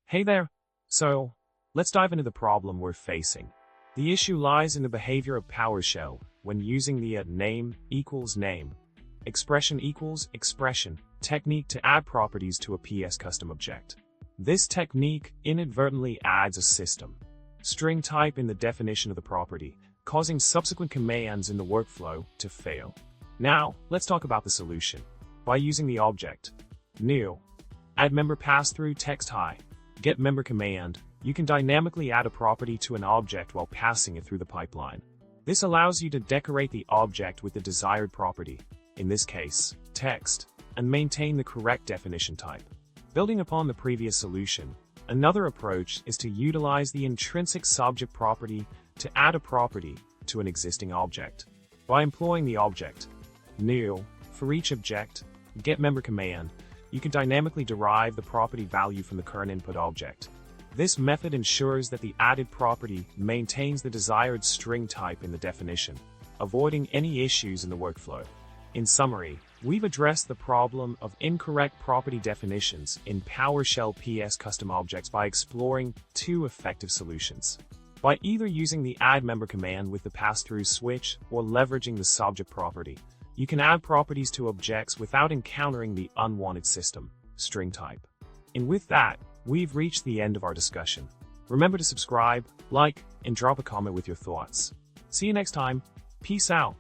Hey there! So, let's dive into the problem we're facing. The issue lies in the behavior of PowerShell when using the name equals name, expression equals expression technique to add properties to a PSCustomObject. This technique inadvertently adds a system string type in the definition of the property, causing subsequent commands in the workflow to fail. Now, let's talk about the solution. By using the object new add member PassThru text hi get member command, you can dynamically add a property to an object while passing it through the pipeline. This allows you to decorate the object with the desired property, in this case, text, and maintain the correct definition type. Building upon the previous solution, another approach is to utilize the intrinsic psobject property to add a property to an existing object. By employing the object new for each object get member command, you can dynamically derive the property value from the current input object. This method ensures that the added property maintains the desired string type in the definition, avoiding any issues in the workflow. In summary, we've addressed the problem of incorrect property definitions in PowerShell PSCustomObjects by exploring two effective solutions. By either using the add member command with the PassThru switch or leveraging the psobject property, you can add properties to objects without encountering the unwanted system string type. And with that, we've reached the end of our discussion. Remember to subscribe, like, and drop a comment with your thoughts. See you next time. Peace out.